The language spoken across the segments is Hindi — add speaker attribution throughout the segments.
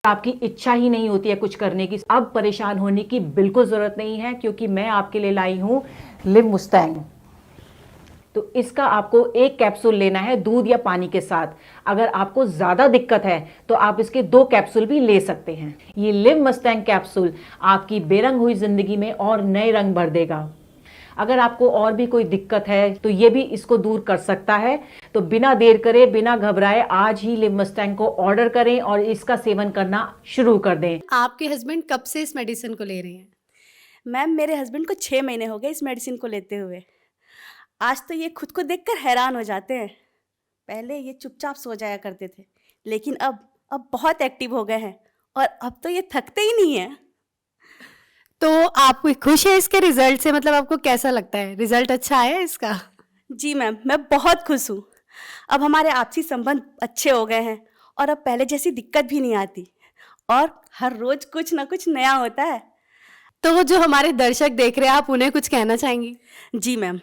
Speaker 1: आपकी इच्छा ही नहीं होती है कुछ करने की, अब परेशान होने की बिल्कुल ज़रूरत नहीं है, क्योंकि मैं आपके लिए लाई हूँ लिव मुस्टैंग। तो इसका आपको एक कैप्सूल लेना है दूध या पानी के साथ। अगर आपको ज़्यादा दिक्कत है तो आप इसके 2 कैप्सूल भी ले सकते हैं। ये लिव मस्टैंग कैप्सूल आपकी बेरंग हुई ज़िंदगी में और नए रंग भर देगा। अगर आपको और भी कोई दिक्कत है तो ये भी इसको दूर कर सकता है। तो बिना देर करे, बिना घबराए आज ही लिव मस्टैंग को ऑर्डर करें और इसका सेवन करना शुरू कर दें।
Speaker 2: आपके हस्बैंड कब से इस मेडिसिन को ले रहे हैं?
Speaker 3: मैम, मेरे हस्बैंड को 6 महीने हो गए इस मेडिसिन को लेते हुए। आज तो ये खुद को देखकर हैरान हो जाते हैं। पहले ये चुपचाप सो जाया करते थे, लेकिन अब बहुत एक्टिव हो गए हैं और अब तो ये थकते ही नहीं हैं।
Speaker 2: तो आप खुश है इसके रिजल्ट से? मतलब आपको कैसा लगता है, रिजल्ट अच्छा आया है इसका?
Speaker 3: जी मैम, मैं बहुत खुश हूँ। अब हमारे आपसी संबंध अच्छे हो गए हैं और अब पहले जैसी दिक्कत भी नहीं आती और हर रोज कुछ ना कुछ नया होता है।
Speaker 2: तो जो हमारे दर्शक देख रहे हैं, आप उन्हें कुछ कहना चाहेंगी?
Speaker 3: जी मैम,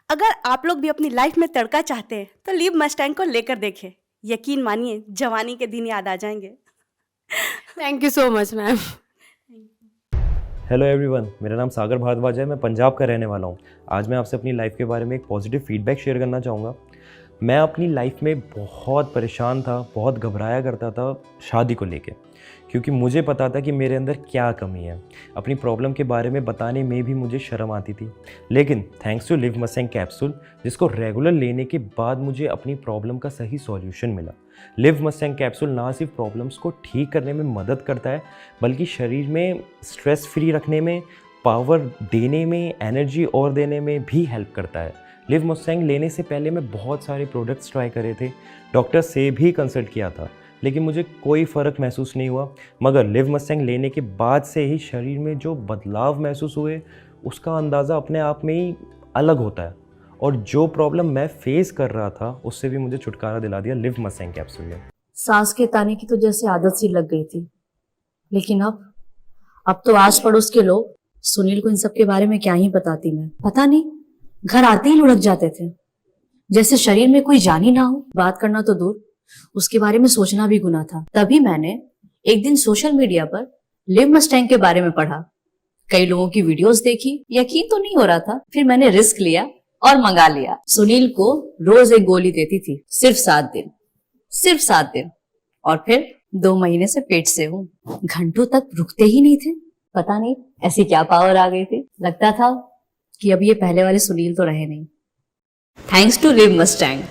Speaker 3: अगर आप लोग भी अपनी लाइफ में तड़का चाहते हैं तो लिव मस्टैंग को लेकर देखें। यकीन मानिए, जवानी के दिन याद आ जाएंगे।
Speaker 2: Thank you so much ma'am.
Speaker 4: Hello everyone, मेरा नाम सागर भारद्वाज है। मैं पंजाब का रहने वाला हूँ। आज मैं आपसे अपनी लाइफ के बारे में एक पॉजिटिव फीडबैक शेयर करना चाहूँगा। मैं अपनी लाइफ में बहुत परेशान था, बहुत घबराया करता था शादी को लेके, क्योंकि मुझे पता था कि मेरे अंदर क्या कमी है। अपनी प्रॉब्लम के बारे में बताने में भी मुझे शर्म आती थी। लेकिन thanks to Liv Mustang capsule, जिसको रेगुलर लेने के बाद मुझे अपनी प्रॉब्लम का सही सॉल्यूशन मिला। लिव मस्टैंग कैप्सूल ना सिर्फ प्रॉब्लम्स को ठीक करने में मदद करता है, बल्कि शरीर में स्ट्रेस फ्री रखने में, पावर देने में, एनर्जी और देने में भी हेल्प करता है। लिव मस्टैंग लेने से पहले मैं बहुत सारे प्रोडक्ट्स ट्राई करे थे, डॉक्टर से भी कंसल्ट किया था, लेकिन मुझे कोई फ़र्क महसूस नहीं हुआ। मगर लिव मस्टैंग लेने के बाद से ही शरीर में जो बदलाव महसूस हुए, उसका अंदाज़ा अपने आप में ही अलग होता है। और जो प्रॉब्लम मैं फेस कर रहा था, उससे भी मुझे छुटकारा दिला दिया लिव मस्टैंग कैप्सूल ने।
Speaker 5: सांस के ताने की तो जैसे आदत सी लग गई थी, लेकिन अब तो आस पड़ोस के लोग सुनील को इन सब के बारे में क्या ही बताती मैं। पता नहीं, घर आते ही लुढ़क जाते थे, जैसे शरीर में कोई जान ही ना हो। बात करना तो दूर, उसके बारे में सोचना भी गुनाह था। तभी मैंने एक दिन सोशल मीडिया पर लिव मस्टैंग के बारे में पढ़ा, कई लोगों की वीडियोस देखी, यकीन तो नहीं हो रहा था। फिर मैंने रिस्क लिया और मंगा लिया। सुनील को रोज एक गोली देती थी, सिर्फ 7 दिन, सिर्फ 7 दिन, और फिर 2 महीने से पेट से हूँ। घंटों तक रुकते ही नहीं थे। पता नहीं ऐसी क्या पावर आ गई थी। लगता था कि अब ये पहले वाले सुनील तो रहे नहीं। Thanks to Liv Mustang.